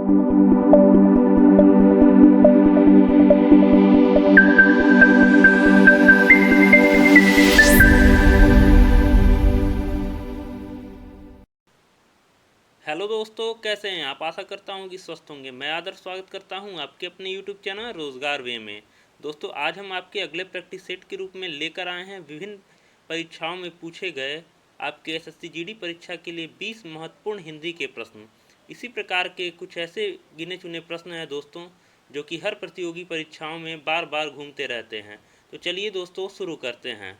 Hello दोस्तों, कैसे हैं आप। आशा करता हूं कि स्वस्थ होंगे। मैं आदर स्वागत करता हूं आपके अपने यूट्यूब चैनल रोज़गार वे में। दोस्तों, आज हम आपके अगले प्रैक्टिस सेट के रूप में लेकर आए हैं विभिन्न परीक्षाओं में पूछे गए आपके एसएससी जीडी परीक्षा के लिए 20 महत्वपूर्ण हिंदी के प्रश्न। इसी प्रकार के कुछ ऐसे गिने चुने प्रश्न हैं दोस्तों, जो कि हर प्रतियोगी परीक्षाओं में बार बार घूमते रहते हैं। तो चलिए दोस्तों, शुरू करते हैं।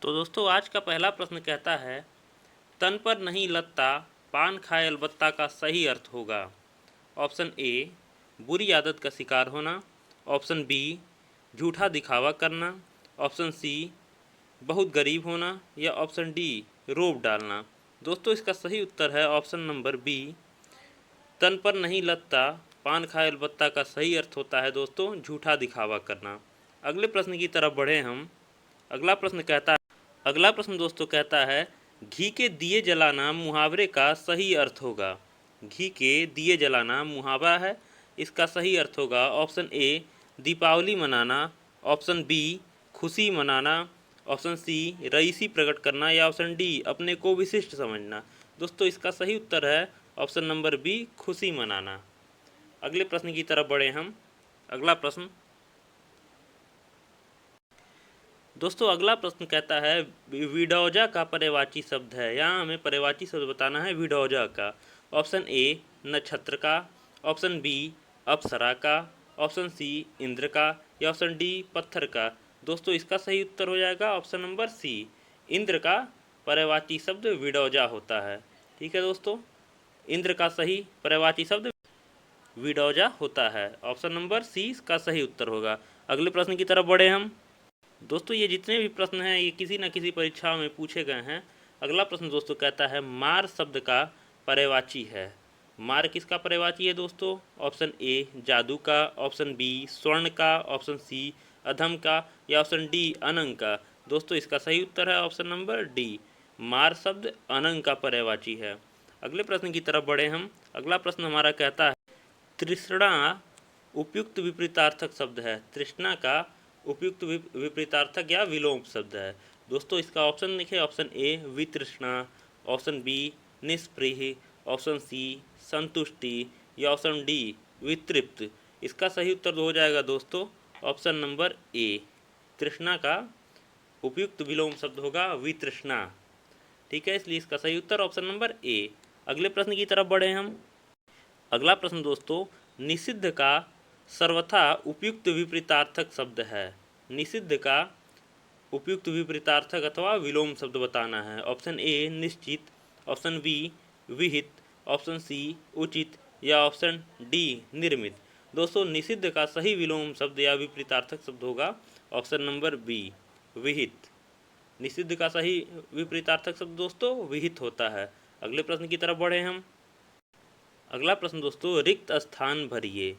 तो दोस्तों, आज का पहला प्रश्न कहता है, तन पर नहीं लगता पान खाए अलबत्ता का सही अर्थ होगा। ऑप्शन ए, बुरी आदत का शिकार होना। ऑप्शन बी, झूठा दिखावा करना। ऑप्शन सी, बहुत गरीब होना। या ऑप्शन डी, रोब डालना। दोस्तों, इसका सही उत्तर है ऑप्शन नंबर बी, तन पर नहीं लगता पान खाए अलबत्ता का सही अर्थ होता है दोस्तों, झूठा दिखावा करना। अगले प्रश्न की तरफ बढ़े हम। अगला प्रश्न दोस्तों कहता है, घी के दिए जलाना मुहावरे का सही अर्थ होगा। घी के दिए जलाना मुहावरा है, इसका सही अर्थ होगा ऑप्शन ए, दीपावली मनाना। ऑप्शन बी, खुशी मनाना। ऑप्शन सी, रईसी प्रकट करना। या ऑप्शन डी, अपने को विशिष्ट समझना। दोस्तों, इसका सही उत्तर है ऑप्शन नंबर बी, खुशी मनाना। अगले प्रश्न की तरफ बढ़े हम। अगला प्रश्न दोस्तों, अगला प्रश्न कहता है, विडौजा का पर्यायवाची शब्द है। यहाँ हमें पर्यायवाची शब्द बताना है विडौजा का। ऑप्शन ए, नक्षत्र का। ऑप्शन बी, अप्सरा का। ऑप्शन सी, इंद्र का। या ऑप्शन डी, पत्थर का। दोस्तों, इसका सही उत्तर हो जाएगा ऑप्शन नंबर सी, इंद्र का पर्यायवाची शब्द विडौजा होता है। ठीक है दोस्तों, इंद्र का सही पर्यायवाची शब्द विडौजा होता है। ऑप्शन नंबर सी का सही उत्तर होगा। अगले प्रश्न की तरफ बढ़े हम। दोस्तों, ये जितने भी प्रश्न हैं ये किसी न किसी परीक्षा में पूछे गए हैं। अगला प्रश्न दोस्तों कहता है, मार शब्द का पर्यायवाची है। मार किसका पर्यायवाची है दोस्तों? ऑप्शन ए, जादू का। ऑप्शन बी, स्वर्ण का। ऑप्शन सी, अधम का। या ऑप्शन डी, अनंग का। दोस्तों, इसका सही उत्तर है ऑप्शन नंबर डी, मार शब्द अनंग का पर्यायवाची है। अगले प्रश्न की तरफ बढ़े हम। अगला प्रश्न हमारा कहता है, तृष्णा उपयुक्त विपरीतार्थक शब्द है। तृष्णा का उपयुक्त विपरीतार्थक या विलोम शब्द है। दोस्तों, इसका ऑप्शन लिखे, ऑप्शन ए, वितृष्णा। ऑप्शन बी, निष्प्रिय। ऑप्शन सी, संतुष्टि। या ऑप्शन डी, वितृप्त। इसका सही उत्तर हो जाएगा दोस्तों ऑप्शन नंबर ए, तृष्णा का उपयुक्त विलोम शब्द होगा वितृष्णा। ठीक है, इसलिए इसका सही उत्तर ऑप्शन नंबर ए। अगले प्रश्न की तरफ बढ़े हम। अगला प्रश्न दोस्तों, निषिद्ध का सर्वथा उपयुक्त विपरीतार्थक शब्द है। निषिद्ध का उपयुक्त विपरीतार्थक अथवा विलोम शब्द बताना है। ऑप्शन ए, निश्चित। ऑप्शन बी, विहित। ऑप्शन सी, उचित। या ऑप्शन डी, निर्मित। दोस्तों, निषिद्ध का सही विलोम शब्द या विपरीतार्थक शब्द होगा ऑप्शन नंबर बी, विहित। निषिद्ध का सही विपरीतार्थक शब्द दोस्तों विहित होता है। अगले प्रश्न की तरफ बढ़े हम। अगला प्रश्न दोस्तों, रिक्त स्थान भरिए।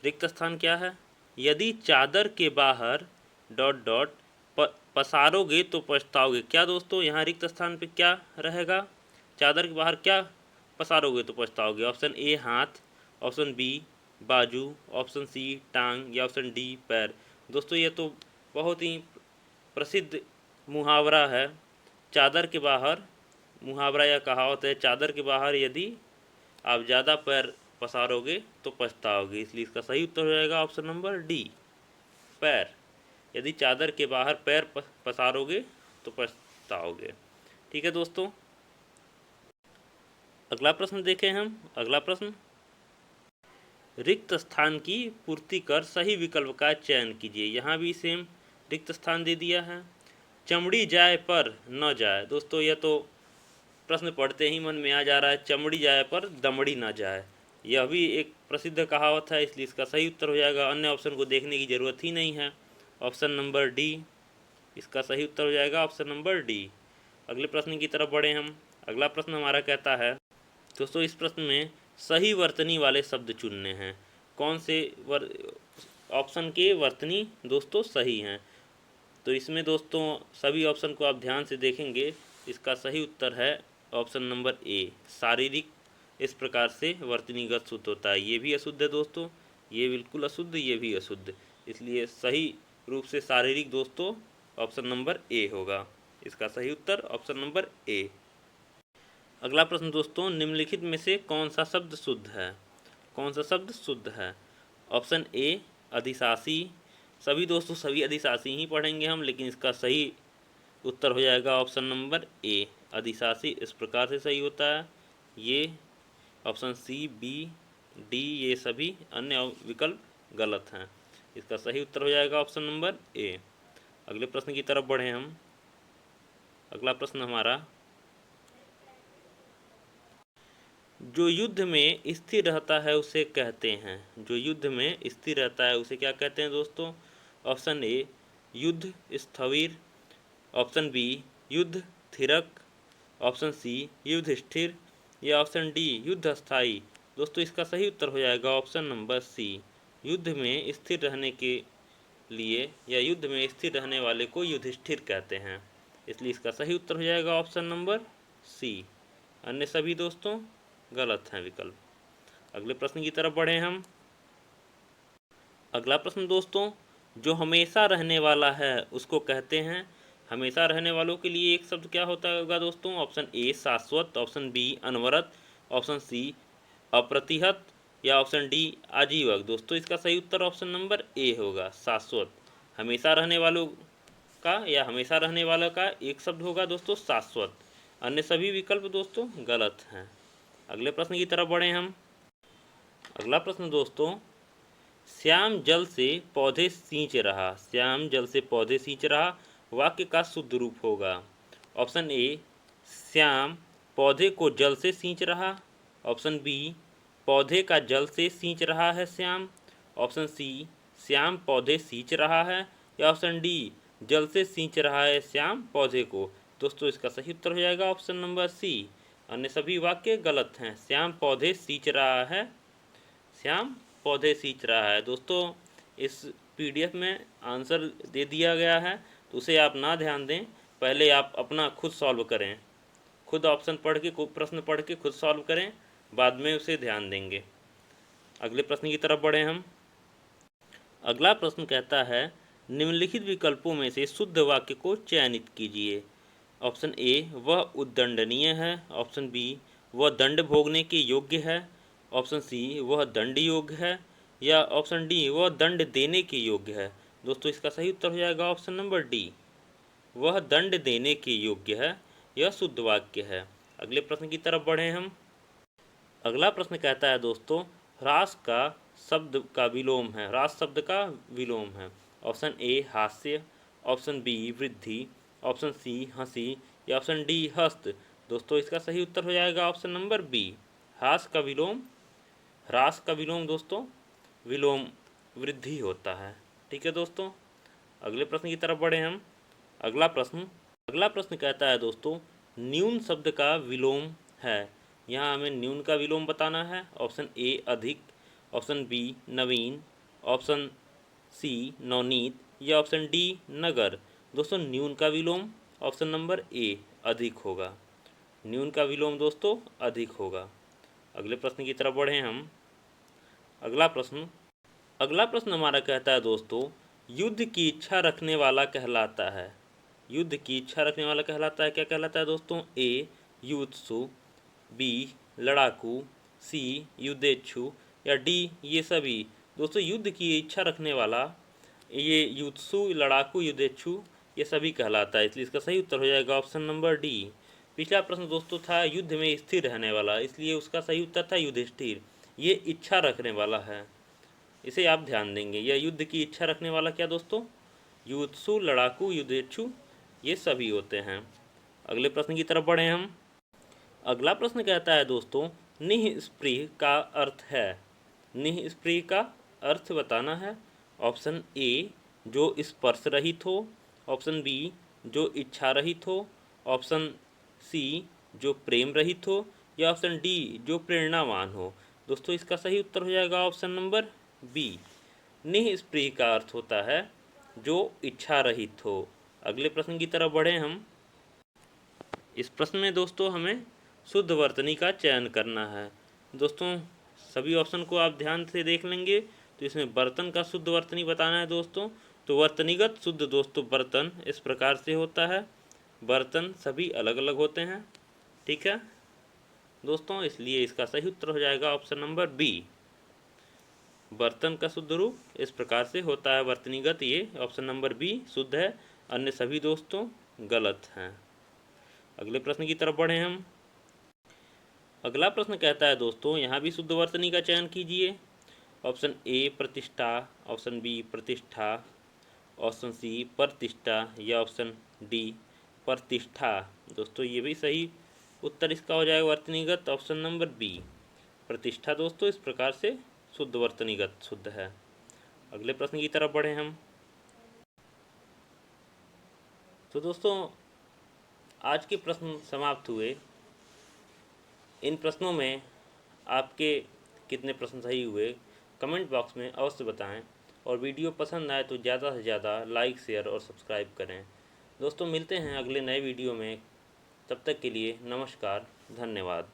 रिक्त स्थान क्या है? यदि चादर के बाहर ... पसारोगे तो पछताओगे। क्या दोस्तों, यहाँ रिक्त स्थान पे क्या रहेगा? चादर के बाहर क्या पसारोगे तो पछताओगे? ऑप्शन ए, हाथ। ऑप्शन बी, बाजू। ऑप्शन सी, टांग। या ऑप्शन डी, पैर। दोस्तों, ये तो बहुत ही प्रसिद्ध मुहावरा है। चादर के बाहर, मुहावरा या कहावत है, चादर के बाहर यदि आप ज़्यादा पैर पसारोगे तो पछताओगे। इसलिए इसका सही उत्तर हो जाएगा ऑप्शन नंबर डी, पैर। यदि चादर के बाहर पैर पसारोगे तो पछताओगे। ठीक है दोस्तों, अगला प्रश्न देखें हम। अगला प्रश्न, रिक्त स्थान की पूर्ति कर सही विकल्प का चयन कीजिए। यहाँ भी सेम रिक्त स्थान दे दिया है। चमड़ी जाए पर न जाए। दोस्तों, यह तो प्रश्न पढ़ते ही मन में आ जा रहा है, चमड़ी जाए पर दमड़ी ना जाए। यह भी एक प्रसिद्ध कहावत है, इसलिए इसका सही उत्तर हो जाएगा। अन्य ऑप्शन को देखने की ज़रूरत ही नहीं है, ऑप्शन नंबर डी इसका सही उत्तर हो जाएगा, ऑप्शन नंबर डी। अगले प्रश्न की तरफ बढ़े हम। अगला प्रश्न हमारा कहता है, दोस्तों इस प्रश्न में सही वर्तनी वाले शब्द चुनने हैं। कौन से ऑप्शन के वर्तनी दोस्तों सही हैं? तो इसमें दोस्तों सभी ऑप्शन को आप ध्यान से देखेंगे, इसका सही उत्तर है ऑप्शन नंबर ए, शारीरिक इस प्रकार से वर्तनीगत शुद्ध होता है। ये भी अशुद्ध है दोस्तों, ये बिल्कुल अशुद्ध, ये भी अशुद्ध, इसलिए सही रूप से शारीरिक दोस्तों ऑप्शन नंबर ए होगा। इसका सही उत्तर ऑप्शन नंबर ए। अगला प्रश्न दोस्तों, निम्नलिखित में से कौन सा शब्द शुद्ध है? कौन सा शब्द शुद्ध है? ऑप्शन ए अधिशासी। सभी दोस्तों सभी अधिशासी ही पढ़ेंगे हम, लेकिन इसका सही उत्तर हो जाएगा ऑप्शन नंबर ए अधिशासी। इस प्रकार से सही होता है। ये ऑप्शन सी, बी, डी ये सभी अन्य विकल्प गलत हैं। इसका सही उत्तर हो जाएगा ऑप्शन नंबर ए। अगले प्रश्न की तरफ बढ़ें हम। अगला प्रश्न हमारा, जो युद्ध में स्थिर रहता है उसे कहते हैं। जो युद्ध में स्थिर रहता है उसे क्या कहते हैं दोस्तों? ऑप्शन ए युद्ध स्थविर, ऑप्शन बी युद्ध थिरक, ऑप्शन सी युद्ध स्थिर या ऑप्शन डी युद्ध स्थायी। दोस्तों इसका सही उत्तर हो जाएगा ऑप्शन नंबर सी, युद्ध में स्थिर रहने के लिए या युद्ध में स्थिर रहने वाले को युधिष्ठिर कहते हैं। इसलिए इसका सही उत्तर हो जाएगा ऑप्शन नंबर सी। अन्य सभी दोस्तों गलत हैं विकल्प। अगले प्रश्न की तरफ बढ़े हम। अगला प्रश्न दोस्तों, जो हमेशा रहने वाला है उसको कहते हैं। हमेशा रहने वालों के लिए एक शब्द क्या होता होगा दोस्तों? ऑप्शन ए शाश्वत, ऑप्शन बी अनवरत, ऑप्शन सी अप्रतिहत या ऑप्शन डी आजीवक। दोस्तों इसका सही उत्तर ऑप्शन नंबर ए होगा, शाश्वत। हमेशा रहने वालों का या हमेशा रहने वाला का एक शब्द होगा दोस्तों शाश्वत। अन्य सभी विकल्प दोस्तों गलत हैं। अगले प्रश्न की तरफ बढ़े हम। अगला प्रश्न दोस्तों, श्याम जल से पौधे सींच रहा। श्याम जल से पौधे सींच रहा वाक्य का शुद्ध रूप होगा। ऑप्शन ए श्याम पौधे को जल से सींच रहा, ऑप्शन बी पौधे का जल से सींच रहा है श्याम, ऑप्शन सी श्याम पौधे सींच रहा है या ऑप्शन डी जल से सींच रहा है श्याम पौधे को। दोस्तों इसका सही उत्तर हो जाएगा ऑप्शन नंबर सी। अन्य सभी वाक्य गलत हैं। श्याम पौधे सींच रहा है, श्याम पौधे सींच रहा है। दोस्तों इस पीडीएफ में आंसर दे दिया गया है, तो उसे आप ना ध्यान दें, पहले आप अपना खुद सॉल्व करें, खुद ऑप्शन पढ़ के प्रश्न पढ़ के खुद सॉल्व करें, बाद में उसे ध्यान देंगे। अगले प्रश्न की तरफ बढ़ें हम। अगला प्रश्न कहता है, निम्नलिखित विकल्पों में से शुद्ध वाक्य को चयनित कीजिए। ऑप्शन ए वह उद्दंडनीय है, ऑप्शन बी वह दंड भोगने के योग्य है, ऑप्शन सी वह दंड योग्य है या ऑप्शन डी वह दंड देने के योग्य है। दोस्तों इसका सही उत्तर हो जाएगा ऑप्शन नंबर डी, वह दंड देने के योग्य है। यह शुद्ध वाक्य है। अगले प्रश्न की तरफ बढ़ें हम। अगला प्रश्न कहता है दोस्तों, ह्रास का शब्द का विलोम है। ह्रास शब्द का विलोम है। ऑप्शन ए हास्य, ऑप्शन बी वृद्धि, ऑप्शन सी हंसी या ऑप्शन डी हस्त। दोस्तों इसका सही उत्तर हो जाएगा ऑप्शन नंबर बी, ह्रास का विलोम। ह्रास का विलोम दोस्तों विलोम वृद्धि होता है। ठीक है दोस्तों, अगले प्रश्न की तरफ बढ़े हम। अगला प्रश्न कहता है दोस्तों, न्यून शब्द का विलोम है। यहाँ हमें न्यून का विलोम बताना है। ऑप्शन ए अधिक, ऑप्शन बी नवीन, ऑप्शन सी नवनीत या ऑप्शन डी नगर। दोस्तों न्यून का विलोम ऑप्शन नंबर ए अधिक होगा। न्यून का विलोम दोस्तों अधिक होगा। अगले प्रश्न की तरफ बढ़ें हम। अगला प्रश्न हमारा कहता है दोस्तों, युद्ध की इच्छा रखने वाला कहलाता है। युद्ध की इच्छा रखने वाला कहलाता है, क्या कहलाता है दोस्तों? ए युत्सु, बी लड़ाकू, सी युद्धेच्छु या डी ये सभी। दोस्तों युद्ध की इच्छा रखने वाला ये युत्सु, लड़ाकू, युद्धेच्छु ये सभी कहलाता है। इसलिए इसका सही उत्तर हो जाएगा ऑप्शन नंबर डी। पिछला प्रश्न दोस्तों था युद्ध में स्थिर रहने वाला, इसलिए उसका सही उत्तर था युधिष्ठिर। ये इच्छा रखने वाला है, इसे आप ध्यान देंगे। यह युद्ध की इच्छा रखने वाला क्या दोस्तों? युत्सु, लड़ाकू, युद्धेच्छु ये सभी होते हैं। अगले प्रश्न की तरफ बढ़ें हम। अगला प्रश्न कहता है दोस्तों, निःस्पृह का अर्थ है। निःस्पृह का अर्थ बताना है। ऑप्शन ए जो स्पर्श रहित हो, ऑप्शन बी जो इच्छा रहित हो, ऑप्शन सी जो प्रेम रहित हो या ऑप्शन डी जो प्रेरणावान हो। दोस्तों इसका सही उत्तर हो जाएगा ऑप्शन नंबर बी, निःस्पृह का अर्थ होता है जो इच्छा रहित हो। अगले प्रश्न की तरफ बढ़ें हम। इस प्रश्न में दोस्तों हमें शुद्ध वर्तनी का चयन करना है। दोस्तों सभी ऑप्शन को आप ध्यान से देख लेंगे तो इसमें बर्तन का शुद्ध वर्तनी बताना है दोस्तों। तो वर्तनीगत शुद्ध दोस्तों बर्तन इस प्रकार से होता है, बर्तन सभी अलग अलग होते हैं। ठीक है दोस्तों, इसलिए इसका सही उत्तर हो जाएगा ऑप्शन नंबर बी। बर्तन का शुद्ध रूप इस प्रकार से होता है वर्तनीगत, ये ऑप्शन नंबर बी शुद्ध है, अन्य सभी दोस्तों गलत हैं। अगले प्रश्न की तरफ बढ़े हम। अगला प्रश्न कहता है दोस्तों यहाँ भी शुद्ध वर्तनी का चयन कीजिए। ऑप्शन ए प्रतिष्ठा, ऑप्शन बी प्रतिष्ठा, ऑप्शन सी प्रतिष्ठा या ऑप्शन डी प्रतिष्ठा। दोस्तों ये भी सही उत्तर इसका हो जाएगा वर्तनीगत ऑप्शन नंबर बी प्रतिष्ठा। दोस्तों इस प्रकार से शुद्ध वर्तनीगत शुद्ध है। अगले प्रश्न की तरफ बढ़े हम। तो दोस्तों आज के प्रश्न समाप्त हुए। इन प्रश्नों में आपके कितने प्रश्न सही हुए कमेंट बॉक्स में अवश्य बताएं, और वीडियो पसंद आए तो ज़्यादा से ज़्यादा लाइक शेयर और सब्सक्राइब करें। दोस्तों मिलते हैं अगले नए वीडियो में, तब तक के लिए नमस्कार, धन्यवाद।